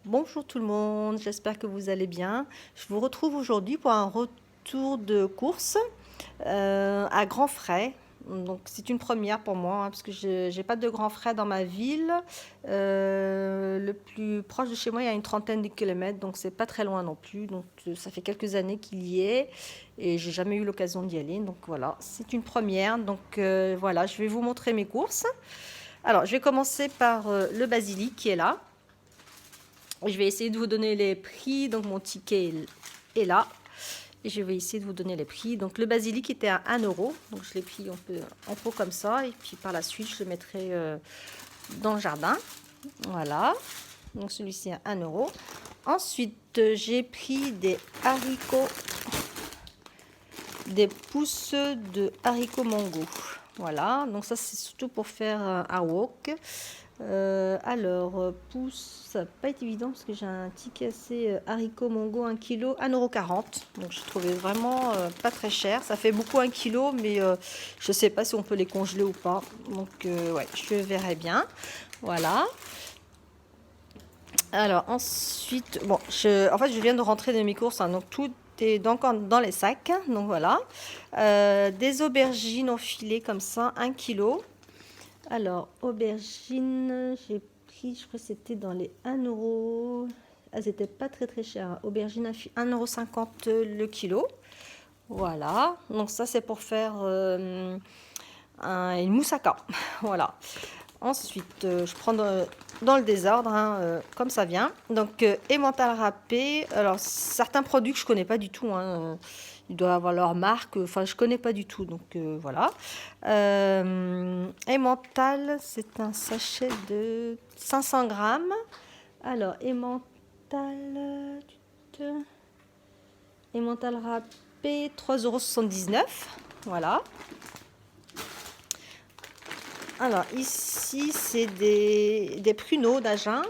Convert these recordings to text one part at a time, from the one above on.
Bonjour tout le monde, j'espère que vous allez bien. Je vous retrouve aujourd'hui pour un retour de course à grands frais. Donc c'est une première pour moi, hein, parce que je n'ai pas de grands frais dans ma ville. Le plus proche de chez moi, il y a une trentaine de kilomètres, donc c'est pas très loin non plus. Donc ça fait quelques années qu'il y est et j'ai jamais eu l'occasion d'y aller. Donc voilà, c'est une première. Donc voilà, je vais vous montrer mes courses. Alors je vais commencer par le basilic qui est là. Je vais essayer de vous donner les prix. Donc mon ticket est là. Et je vais essayer de vous donner les prix. Donc le basilic était à 1 euro. Donc je l'ai pris en pot comme ça. Et puis par la suite, je le mettrai dans le jardin. Voilà. Donc celui-ci à 1 euro. Ensuite, j'ai pris des haricots, des pousses de haricots mango. Voilà. Donc ça, c'est surtout pour faire un wok. Alors, pousse, ça va pas être évident parce que j'ai un ticket assez haricots mongo 1 kg, 1,40 €. Donc, je trouvais vraiment pas très cher. Ça fait beaucoup 1 kg, mais je sais pas si on peut les congeler ou pas. Donc, ouais, je verrai bien. Voilà. Alors, ensuite, bon, en fait, je viens de rentrer de mes courses, hein, donc tout est dans les sacs. Donc, voilà. Des aubergines enfilées comme ça, 1 kg. Alors, aubergines, j'ai pris, je crois que c'était dans les 1 euro. Elles n'étaient pas très très chères. Aubergines à 1,50 € le kilo. Voilà. Donc ça, c'est pour faire une moussaka. Voilà. Ensuite, je prends dans le désordre, hein, comme ça vient. Donc, emmental râpé. Alors, certains produits que je connais pas du tout, hein, ils doivent avoir leur marque. Enfin, je connais pas du tout. Donc, voilà. Emmental, c'est un sachet de 500 grammes. Alors, emmental râpé, 3,79 €. Voilà. Alors, ici, c'est des pruneaux d'Agen.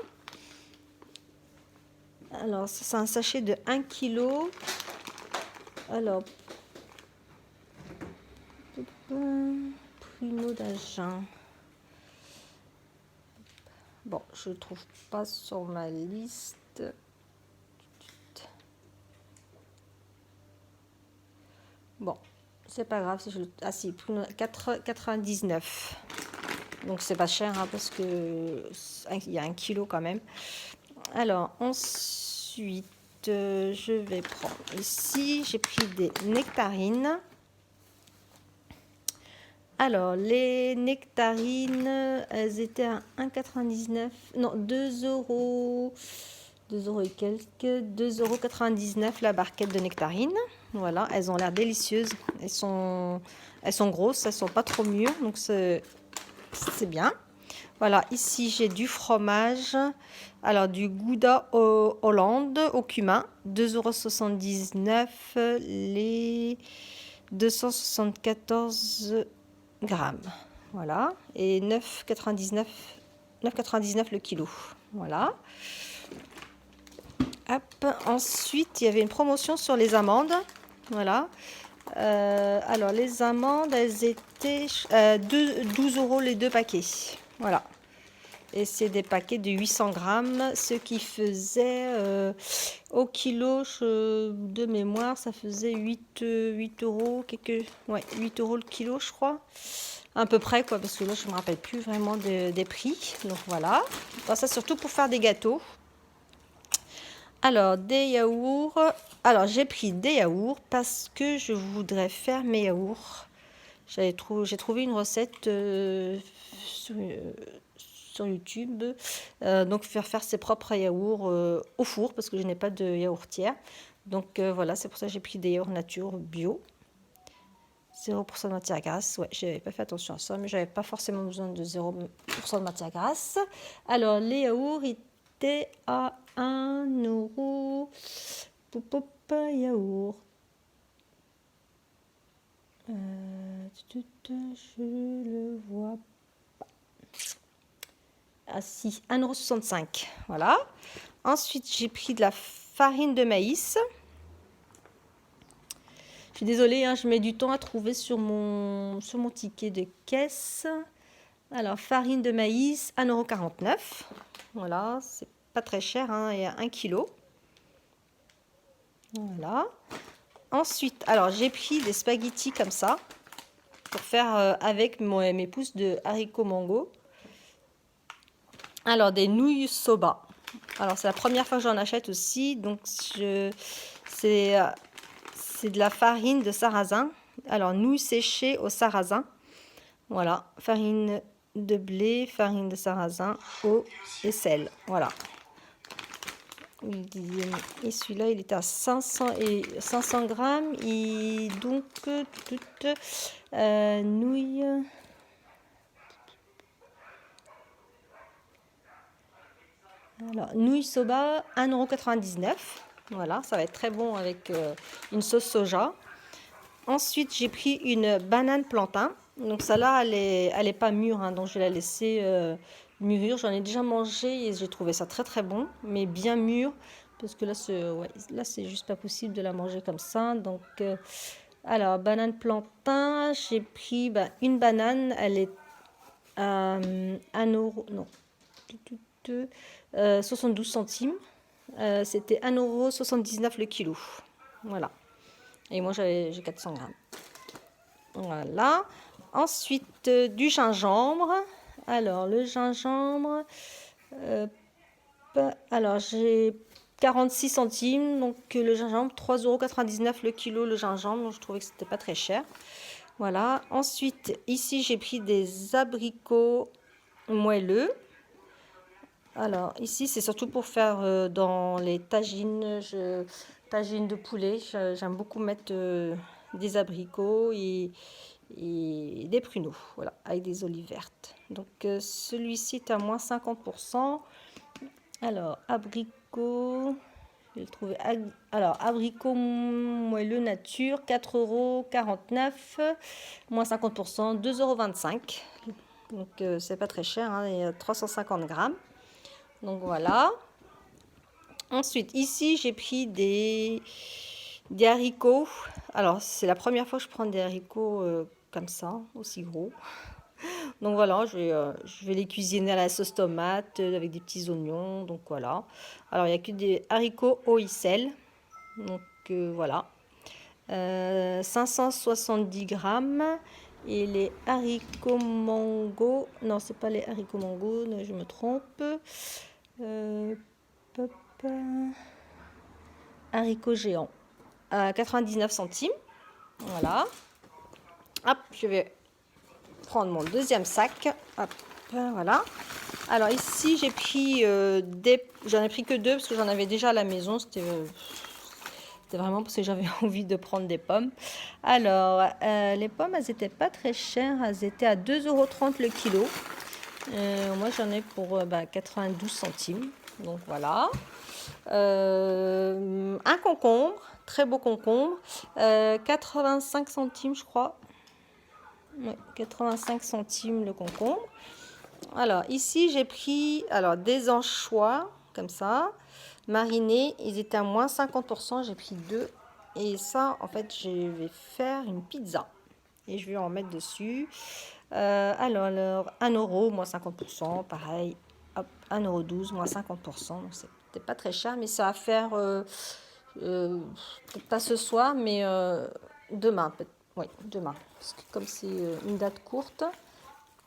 Alors, c'est un sachet de 1 kg. Alors, pruneaux d'Agen. Bon, je ne trouve pas sur ma liste. Bon, c'est pas grave. Ah si, 4,99 €. Donc, c'est pas cher, hein, parce que il y a 1 kg quand même. Alors, ensuite, je vais prendre ici, j'ai pris des nectarines. Alors, les nectarines, elles étaient à 1,99 €, non, 2 euros, 2 euros et quelques, 2,99 € la barquette de nectarines. Voilà, elles ont l'air délicieuses. Elles sont grosses, elles sont pas trop mûres, donc c'est bien. Voilà, ici j'ai du fromage. Alors, du Gouda Hollande au cumin, 2,79 € les 274 grammes. Voilà, et 9,99 le kilo. Voilà. Hop. Ensuite, il y avait une promotion sur les amandes. Voilà. Alors, les amandes, elles étaient 12 € les deux paquets. Voilà. Et c'est des paquets de 800 grammes, ce qui faisait au kilo de mémoire, ça faisait 8 €, ouais, 8 € le kilo, je crois. À peu près, quoi, parce que là, je ne me rappelle plus vraiment des prix. Donc voilà. Bon, ça, surtout pour faire des gâteaux. Alors, des yaourts. Alors, j'ai pris des yaourts parce que je voudrais faire mes yaourts. J'ai trouvé une recette sur YouTube. Donc, faire ses propres yaourts au four parce que je n'ai pas de yaourtière. Donc, voilà, c'est pour ça que j'ai pris des yaourts nature bio. 0% de matière grasse. Ouais, j'avais pas fait attention à ça, mais j'avais pas forcément besoin de 0% de matière grasse. Alors, les yaourts étaient à 1 euro. Pop, yaourt. Je le vois pas. Ah si, 1,65 €. Voilà. Ensuite, j'ai pris de la farine de maïs. Je suis désolée, hein, je mets du temps à trouver sur mon ticket de caisse. Alors, farine de maïs, 1,49 €. Voilà, c'est pas très cher, hein, et à 1 kg. Voilà. Ensuite, alors j'ai pris des spaghettis comme ça pour faire avec mes pousses de haricots mango. Alors des nouilles soba. Alors c'est la première fois que j'en achète aussi, donc c'est de la farine de sarrasin. Alors nouilles séchées au sarrasin. Voilà, farine de blé, farine de sarrasin, eau et sel. Voilà. Et celui-là, il était à 500 grammes. Et donc, toutes nouilles. Alors, nouilles soba, 1,99 €. Voilà, ça va être très bon avec une sauce soja. Ensuite, j'ai pris une banane plantain. Donc, celle-là, elle est pas mûre, hein, donc je vais la laisser mûrir. J'en ai déjà mangé et j'ai trouvé ça très très bon, mais bien mûr. Parce que là, c'est juste pas possible de la manger comme ça. Donc, alors, banane plantain, j'ai pris une banane. Elle est à 1 €, non, 72 centimes. C'était 1,79 € le kilo. Voilà. Et moi, j'ai 400 grammes. Voilà. Ensuite, du gingembre. Alors, le gingembre. Alors, j'ai 46 centimes. Donc, le gingembre, 3,99 € le kilo, le gingembre. Donc, je trouvais que c'était pas très cher. Voilà. Ensuite, ici, j'ai pris des abricots moelleux. Alors, ici, c'est surtout pour faire dans les tagines, tagines de poulet. J'aime beaucoup mettre des abricots et des pruneaux, voilà, avec des olives vertes. Donc, celui-ci est à moins 50%. Alors, abricot, je vais le trouver. Alors, abricot moelleux nature, 4,49 €, moins 50%, 2,25 €. Donc, c'est pas très cher, hein, il y a 350 grammes. Donc, voilà. Ensuite, ici, j'ai pris des haricots. Alors, c'est la première fois que je prends des haricots comme ça, aussi gros. Donc voilà, je vais les cuisiner à la sauce tomate avec des petits oignons. Donc voilà. Alors, il n'y a que des haricots OICL. Donc voilà. 570 grammes. Et les haricots mango. Non, c'est pas les haricots mango, non, je me trompe. Haricots géants à 99 centimes. Voilà. Hop, je vais prendre mon deuxième sac. Hop, voilà. Alors ici, j'ai pris j'en ai pris que 2 parce que j'en avais déjà à la maison. C'était vraiment parce que j'avais envie de prendre des pommes. Alors, les pommes, elles n'étaient pas très chères. Elles étaient à 2,30 € le kilo. Moi, j'en ai pour 92 centimes. Donc voilà. Un concombre, très beau concombre, 85 centimes je crois. Ouais, 85 centimes le concombre. Alors ici j'ai pris des anchois comme ça, marinés, ils étaient à moins 50%, j'ai pris 2. Et ça en fait je vais faire une pizza et je vais en mettre dessus. Alors 1 €, moins 50%, pareil, hop, 1,12 € moins 50%, donc c'était pas très cher, mais ça va faire peut-être pas ce soir, mais demain, oui, demain, parce que comme c'est une date courte.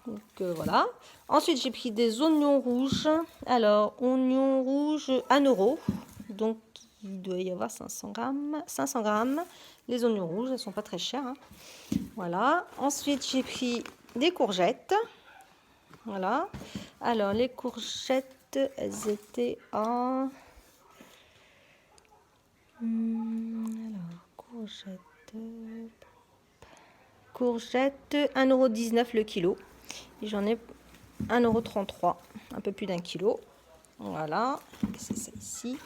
Donc voilà. Ensuite, j'ai pris des oignons rouges. Alors, oignons rouges, 1 €. Donc, il doit y avoir 500 grammes. 500 grammes. Les oignons rouges, elles ne sont pas très chères, hein. Voilà. Ensuite, j'ai pris des courgettes. Voilà. Alors, les courgettes, elles étaient à... Alors, courgettes, 1,19 € le kilo. Et j'en ai 1,33 €, un peu plus d'1 kilo. Voilà, c'est ça ici.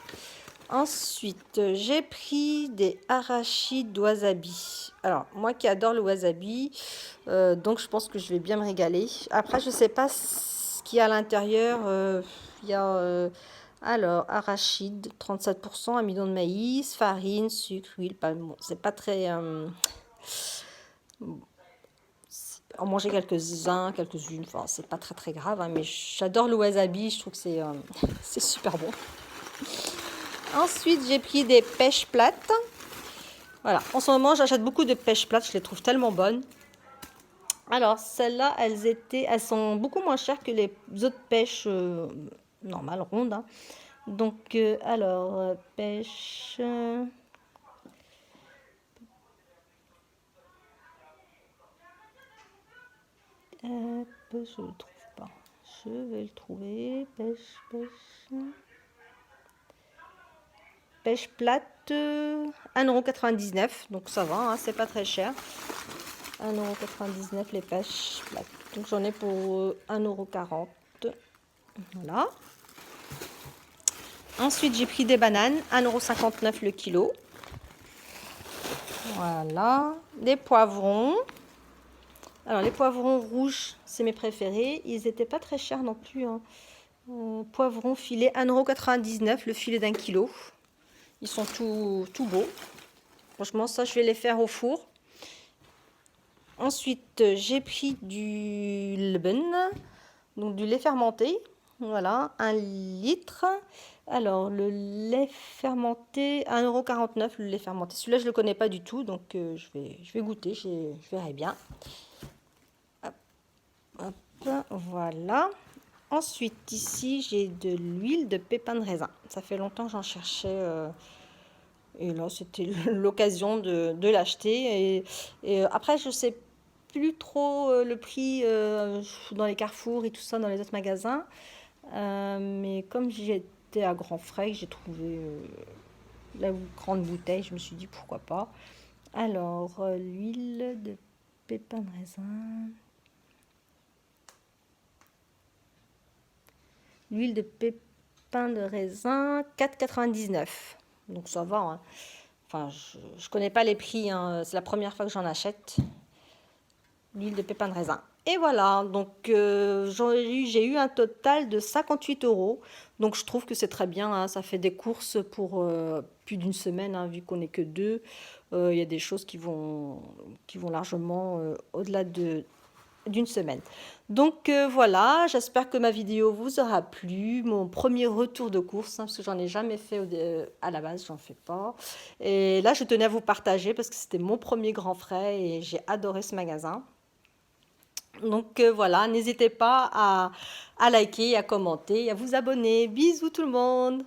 Ensuite, j'ai pris des arachides wasabi. Alors, moi qui adore le wasabi, donc je pense que je vais bien me régaler. Après, je ne sais pas ce qu'il y a à l'intérieur. Il y a alors arachide, 37%, amidon de maïs, farine, sucre, huile, palme. Bon, c'est pas très... en manger quelques-uns, quelques-unes. Enfin, c'est pas très très grave, hein, mais j'adore le wasabi. Je trouve que c'est c'est super bon. Ensuite, j'ai pris des pêches plates. Voilà, en ce moment, j'achète beaucoup de pêches plates. Je les trouve tellement bonnes. Alors, celles-là, elles sont beaucoup moins chères que les autres pêches normales, rondes, hein. Donc, pêche... je ne le trouve pas. Je vais le trouver. Pêche plate, 1,99 €. Donc, ça va, hein, c'est pas très cher. 1,99 € les pêches plates. Donc, j'en ai pour 1,40 €. Voilà. Ensuite, j'ai pris des bananes, 1,59 € le kilo. Voilà. Des poivrons. Alors, les poivrons rouges, c'est mes préférés. Ils n'étaient pas très chers non plus, hein. Poivrons filet, 1,99 € le filet d'1 kilo. Ils sont tout beaux. Franchement, ça, je vais les faire au four. Ensuite, j'ai pris du Leben, donc du lait fermenté. Voilà, 1 litre. Alors, le lait fermenté, 1,49 € le lait fermenté. Celui-là, je ne le connais pas du tout, donc je vais goûter, je verrai bien. Hop, hop, voilà. Ensuite, ici, j'ai de l'huile de pépins de raisin. Ça fait longtemps que j'en cherchais. Et là, c'était l'occasion de l'acheter. Et après, je sais plus trop le prix dans les Carrefour et tout ça, dans les autres magasins. Mais comme j'étais à Grand Frais, j'ai trouvé la grande bouteille, je me suis dit pourquoi pas. Alors, l'huile de pépins de raisin. L'huile de pépins de raisin, 4,99 €. Donc ça va, hein. Enfin, je connais pas les prix, hein. C'est la première fois que j'en achète. L'huile de pépins de raisin. Et voilà, donc j'ai eu un total de 58 €. Donc je trouve que c'est très bien, hein. Ça fait des courses pour plus d'une semaine, hein, vu qu'on n'est que deux. Il y a des choses qui vont largement au-delà d'une semaine. Donc voilà, j'espère que ma vidéo vous aura plu. Mon premier retour de course, hein, parce que j'en ai jamais fait à la base, j'en fais pas. Et là, je tenais à vous partager parce que c'était mon premier Grand Frais et j'ai adoré ce magasin. Donc voilà, n'hésitez pas à liker, à commenter, à vous abonner. Bisous tout le monde!